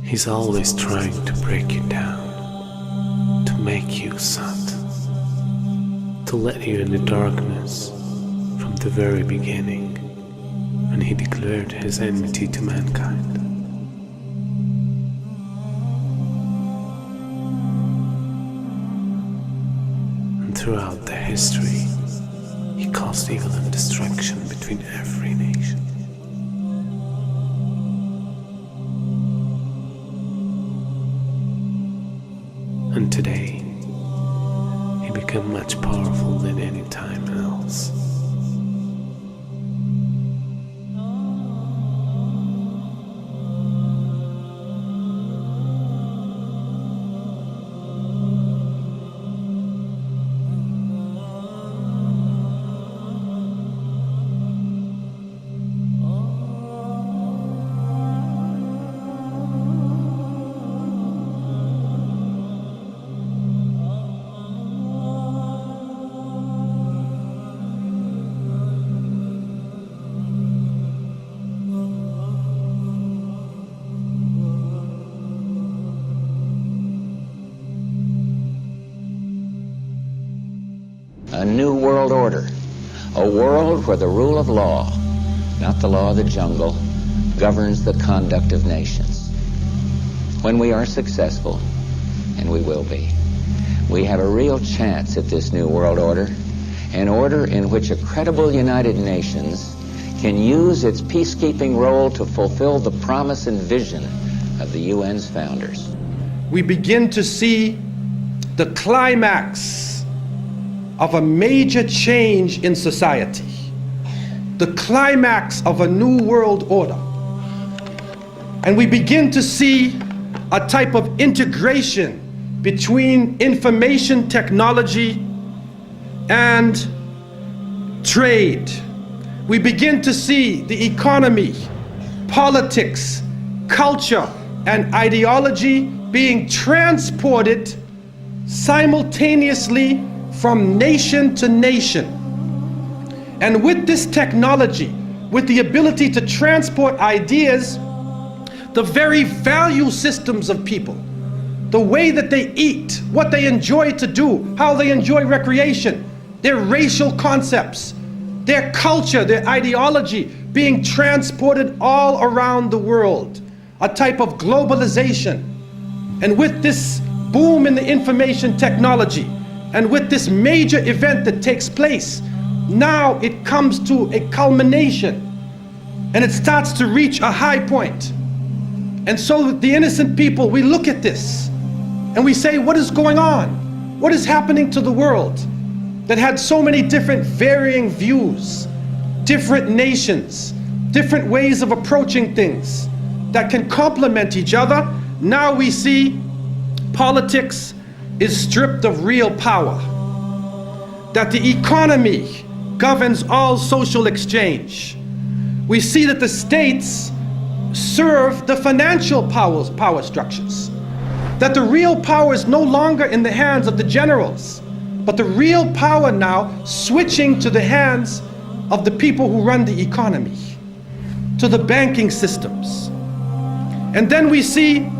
He's always trying to break you down, to make you sad, to let you in the darkness from the very beginning, when he declared his enmity to mankind. And throughout the history, he caused evil and destruction between every nation. And today, he became much powerful than any time else. A new world order, a world where the rule of law, not the law of the jungle, governs the conduct of nations. When we are successful, and we will be, we have a real chance at this new world order, an order in which a credible United Nations can use its peacekeeping role to fulfill the promise and vision of the UN's founders. We begin to see the climax of a major change in society, the climax of a new world order. And we begin to see a type of integration between information technology and trade. We begin to see the economy, politics, culture, and ideology being transported simultaneously from nation to nation. And with this technology, with the ability to transport ideas, the very value systems of people, the way that they eat, what they enjoy to do, how they enjoy recreation, their racial concepts, their culture, their ideology being transported all around the world, a type of globalization. And with this boom in the information technology, and with this major event that takes place, now it comes to a culmination and it starts to reach a high point. And so the innocent people, we look at this and we say, what is going on? What is happening to the world that had so many different varying views, different nations, different ways of approaching things that can complement each other? Now we see politics is stripped of real power, that the economy governs all social exchange. We see that the states serve the financial power structures, that the real power is no longer in the hands of the generals, but the real power now switching to the hands of the people who run the economy, to the banking systems. And then we see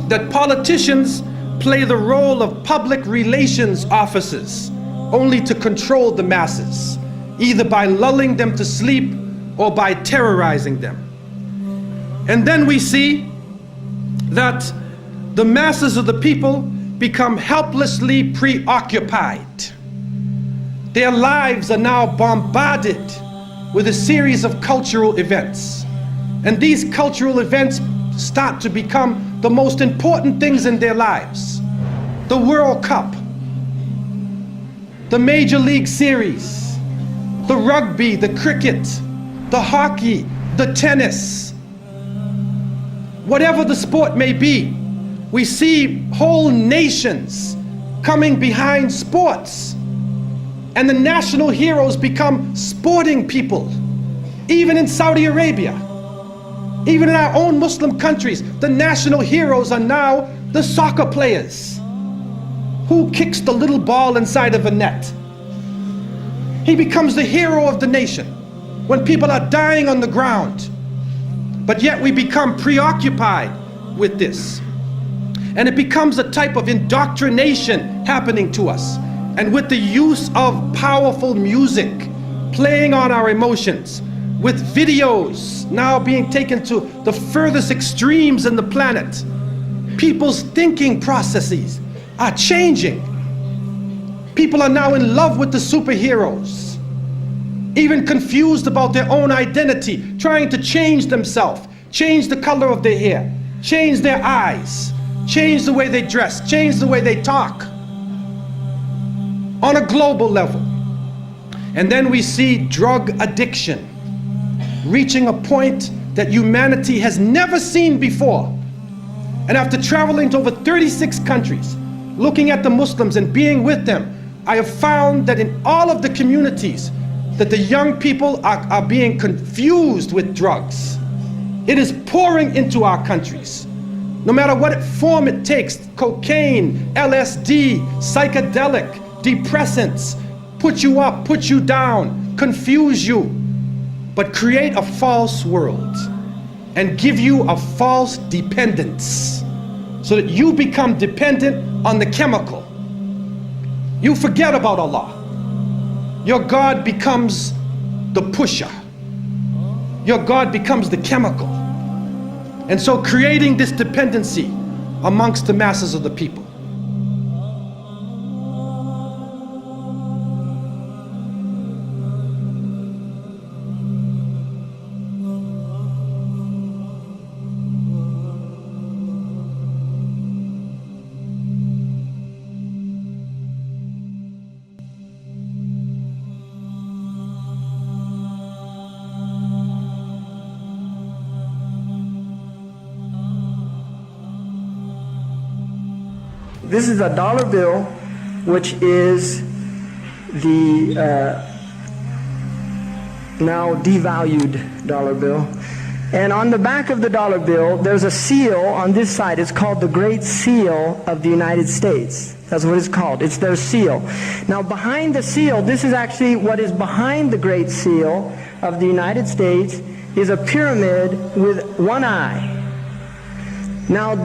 that politicians play the role of public relations officers only to control the masses, either by lulling them to sleep or by terrorizing them. And then we see that the masses of the people become helplessly preoccupied. Their lives are now bombarded with a series of cultural events. And these cultural events start to become the most important things in their lives. The World Cup, the Major League Series, the rugby, the cricket, the hockey, the tennis. Whatever the sport may be, we see whole nations coming behind sports. And the national heroes become sporting people. Even in Saudi Arabia, even in our own Muslim countries, the national heroes are now the soccer players. Who kicks the little ball inside of a net? He becomes the hero of the nation when people are dying on the ground. But yet we become preoccupied with this. And it becomes a type of indoctrination happening to us. And with the use of powerful music playing on our emotions, with videos now being taken to the furthest extremes in the planet, people's thinking processes are changing. People are now in love with the superheroes, even confused about their own identity, trying to change themselves, change the color of their hair, change their eyes, change the way they dress, change the way they talk on a global level. And then we see drug addiction reaching a point that humanity has never seen before. And after traveling to over 36 countries, looking at the Muslims and being with them, I have found that in all of the communities that the young people are being confused with drugs. It is pouring into our countries. No matter what form it takes, cocaine, LSD, psychedelic, depressants, put you up, put you down, confuse you, but create a false world and give you a false dependence so that you become dependent on the chemical. You forget about Allah. Your God becomes the pusher. Your God becomes the chemical. And so creating this dependency amongst the masses of the people. This is a dollar bill, which is the now devalued dollar bill. And on the back of the dollar bill, there's a seal on this side. It's called the Great Seal of the United States. That's what it's called. It's their seal. Now behind the seal, this is actually what is behind the Great Seal of the United States, is a pyramid with one eye. Now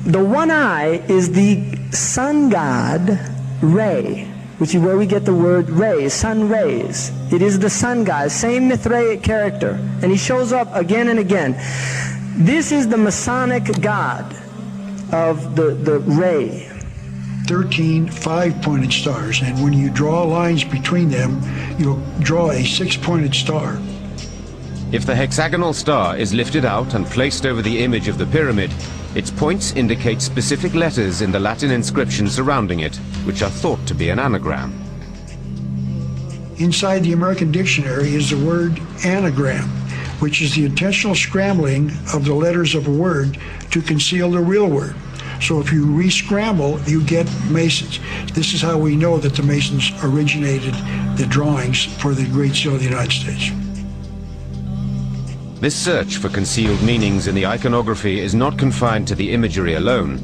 the one eye is the sun god Re, which is where we get the word ray, sun rays. It is the sun god, same Mithraic character, and he shows up again and again. This is the Masonic god of the ray. 13 5-pointed stars, and when you draw lines between them, you'll draw a 6-pointed star. If the hexagonal star is lifted out and placed over the image of the pyramid, its points indicate specific letters in the Latin inscription surrounding it, which are thought to be an anagram. Inside the American Dictionary is the word anagram, which is the intentional scrambling of the letters of a word to conceal the real word. So if you re-scramble, you get Masons. This is how we know that the Masons originated the drawings for the Great Seal of the United States. This search for concealed meanings in the iconography is not confined to the imagery alone.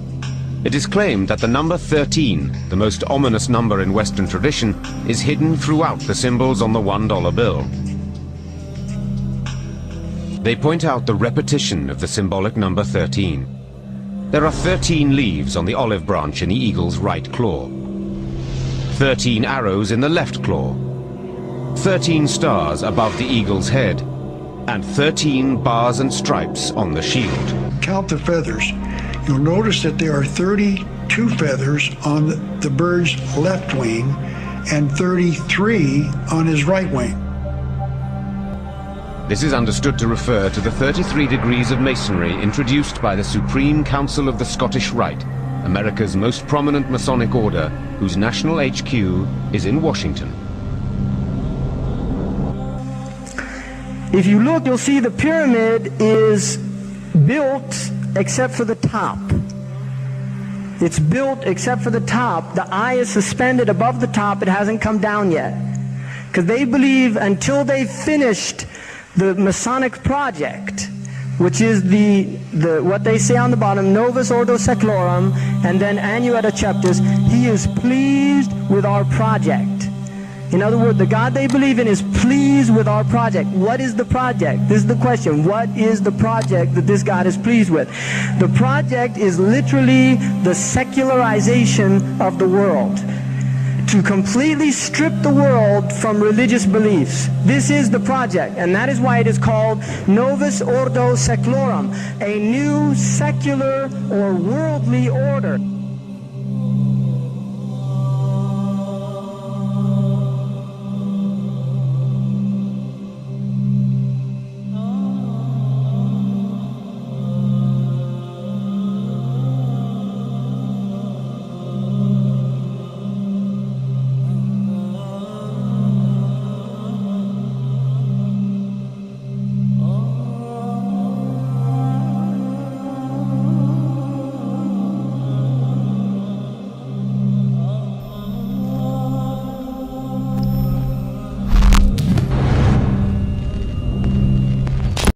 It is claimed that the number 13, the most ominous number in Western tradition, is hidden throughout the symbols on the $1 bill. They point out the repetition of the symbolic number 13. There are 13 leaves on the olive branch in the eagle's right claw, 13 arrows in the left claw, 13 stars above the eagle's head, and 13 bars and stripes on the shield. Count the feathers. You'll notice that there are 32 feathers on the bird's left wing and 33 on his right wing. This is understood to refer to the 33 degrees of Masonry introduced by the Supreme Council of the Scottish Rite, America's most prominent Masonic order, whose national HQ is in Washington. If you look, you'll see the pyramid is built except for the top. It's built except for the top. The eye is suspended above the top. It hasn't come down yet. Because they believe until they finished the Masonic project, which is the what they say on the bottom, Novus Ordo Seclorum, and then Annuetta Chapters, he is pleased with our project. In other words, the God they believe in is pleased with our project. What is the project? This is the question. What is the project that this God is pleased with? The project is literally the secularization of the world. To completely strip the world from religious beliefs. This is the project, and that is why it is called Novus Ordo Seclorum, a new secular or worldly order.